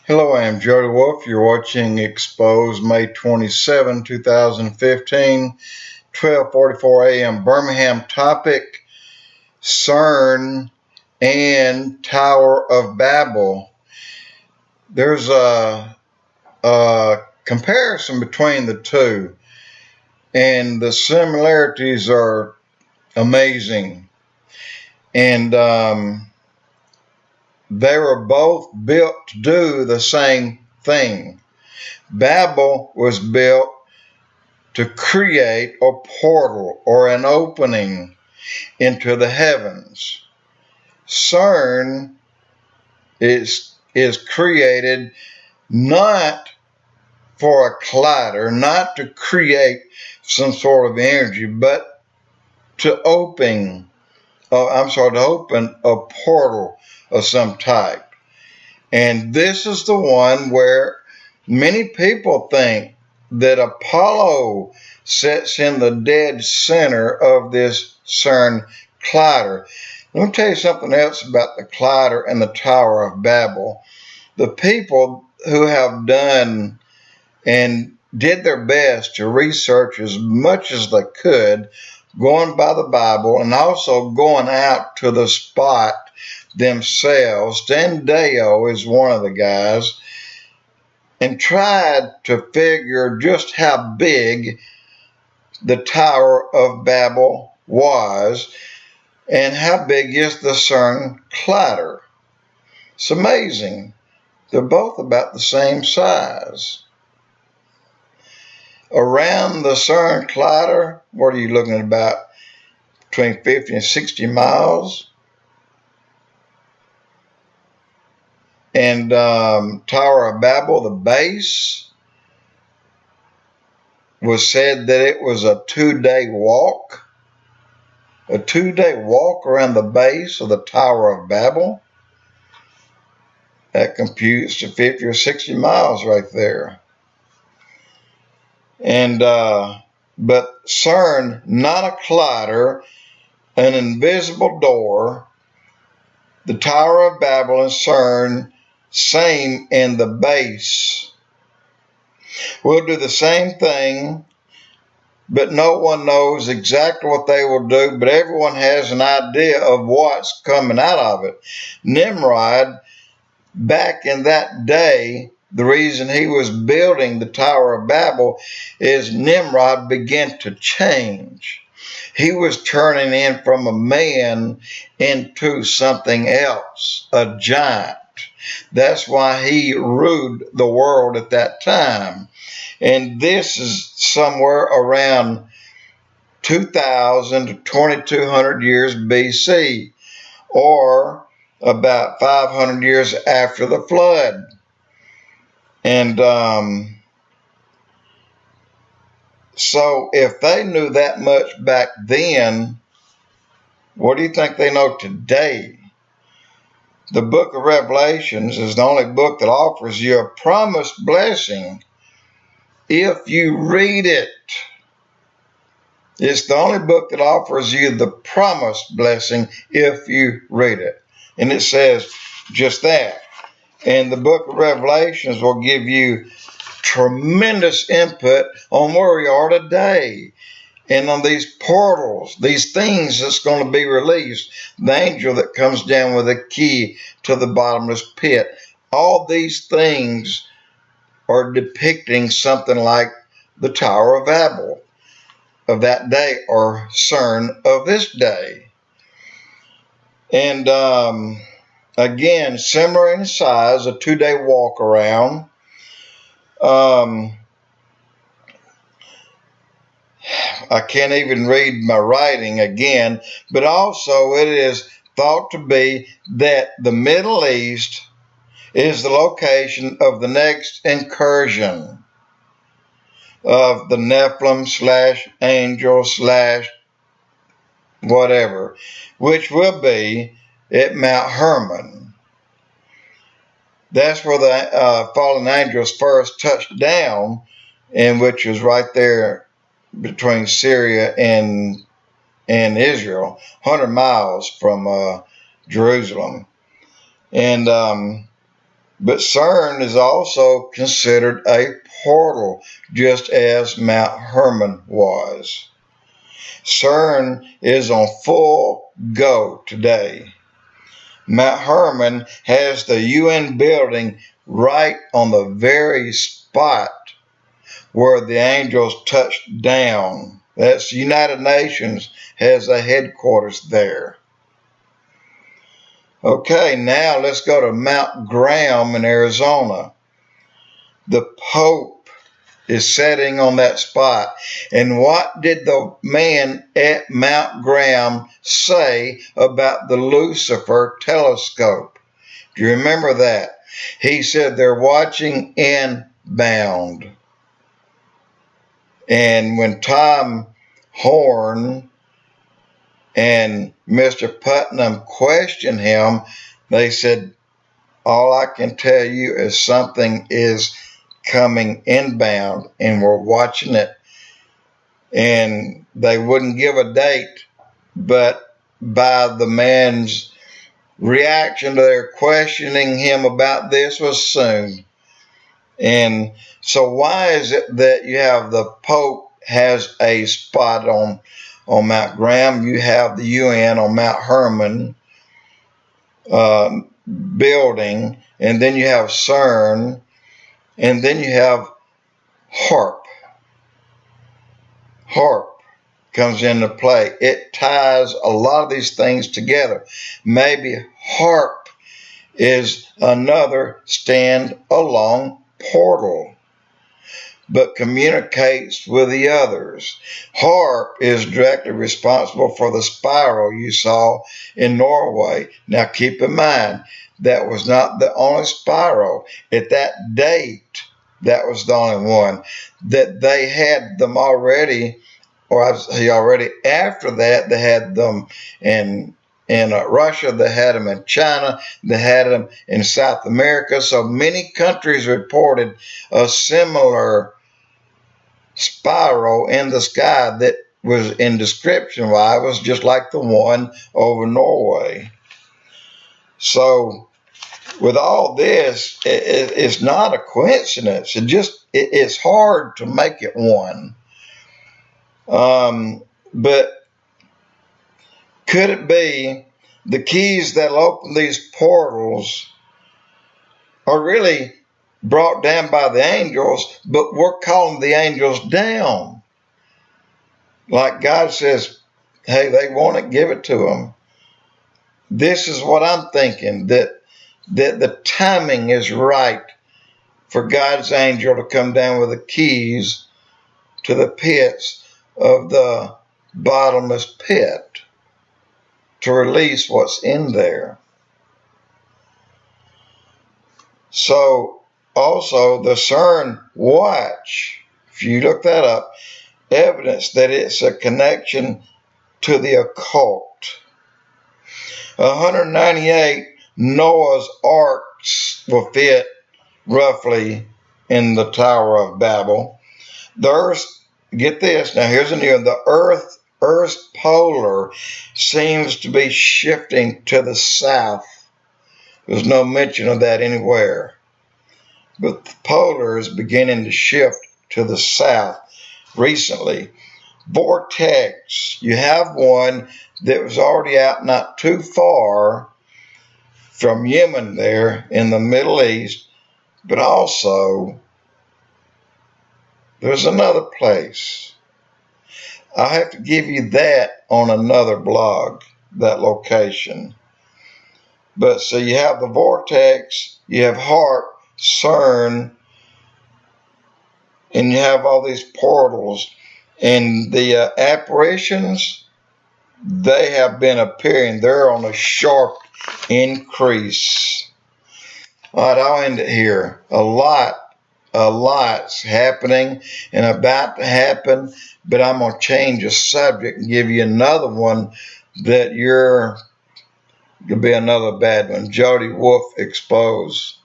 Hello, I am Jody Wolf. You're watching Expoz, May 27, 2015, 12:44 a.m. Birmingham. Topic: Cern and Tower of Babel. There's a comparison between the two, and the similarities are amazing. And they were both built to do the same thing. Babel was built to create a portal or an opening into the heavens. Cern is created not for a collider, not to create some sort of energy, but to open a portal of some type. And this is the one where many people think that Apollo sits in the dead center of this Cern collider. Let me tell you something else about the collider and the Tower of Babel. The people who have done and did their best to research as much as they could, going by the Bible and also going out to the spot themselves. Dan Deo is one of the guys, and tried to figure just how big the Tower of Babel was and how big is the Cern collider. It's amazing. They're both about the same size. Around the Cern collider, what are you looking at, about between 50 and 60 miles? And Tower of Babel, the base, was said that it was a 2-day walk. A 2-day walk around the base of the Tower of Babel. That computes to 50 or 60 miles right there. And but Cern, not a collider, an invisible door. The Tower of Babel and Cern, same in the base. We'll do the same thing, but no one knows exactly what they will do, but everyone has an idea of what's coming out of it. Nimrod, back in that day, the reason he was building the Tower of Babel is Nimrod began to change. He was turning in from a man into something else, a giant. That's why he ruled the world at that time. And this is somewhere around 2,000 to 2,200 years BC, or about 500 years after the flood. And so if they knew that much back then, what do you think they know today? The Book of Revelations is the only book that offers you a promised blessing if you read it. It's the only book that offers you the promised blessing if you read it. And it says just that. And the Book of Revelations will give you tremendous input on where we are today, and on these portals, these things that's going to be released, the angel that comes down with a key to the bottomless pit. All these things are depicting something like the Tower of Babel of that day, or Cern of this day. And again, similar in size, a 2-day walk around. I can't even read my writing again, but also it is thought to be that the Middle East is the location of the next incursion of the Nephilim / angel / whatever, which will be at Mount Hermon. That's where the fallen angels first touched down, and which was right there between Syria and Israel, 100 miles from Jerusalem. And But Cern is also considered a portal, just as Mount Hermon was. Cern is on full go today. Mount Hermon has the UN building right on the very spot where the angels touched down. That's the United Nations has a headquarters there. Okay, now let's go to Mount Graham in Arizona. The Pope is sitting on that spot. And what did the man at Mount Graham say about the Lucifer telescope? Do you remember that? He said they're watching inbound. And when Tom Horn and Mr. Putnam questioned him, they said, all I can tell you is something is coming inbound and we're watching it. And they wouldn't give a date, but by the man's reaction to their questioning him about this was soon. And so why is it that you have the Pope has a spot on Mount Graham, you have the UN on Mount Hermon building, and then you have Cern, and then you have Haarp. Haarp comes into play. It ties a lot of these things together. Maybe Haarp is another stand-alone portal, but communicates with the others. Haarp is directly responsible for the spiral you saw in Norway. Now keep in mind, that was not the only spiral. At that date, that was the only one. That they had them already, or already after that, they had them in Russia, they had them in China, they had them in South America. So many countries reported a similar spiral in the sky that was in description wise was just like the one over Norway. So with all this, it's not a coincidence. It's hard to make it one. But could it be the keys that'll open these portals are really brought down by the angels, but we're calling the angels down? Like God says, hey, they want it, give it to them. This is what I'm thinking, that the timing is right for God's angel to come down with the keys to the pits of the bottomless pit to release what's in there. So also the Cern watch, if you look that up, evidence that it's a connection to the occult. 198 Noah's arks will fit roughly in the Tower of Babel. The earth, get this, now here's a new one, the Earth's polar seems to be shifting to the south. There's no mention of that anywhere. But the polar is beginning to shift to the south recently. Vortex, you have one that was already out not too far from Yemen there in the Middle East, but also there's another place. I'll have to give you that on another blog, that location. But so you have the Vortex, you have Haarp, Cern, and you have all these portals. And the apparitions, they have been appearing. They're on a sharp increase. All right, I'll end it here. A lot's happening and about to happen, but I'm going to change the subject and give you another one that could be another bad one. Jody Wolf Expoz.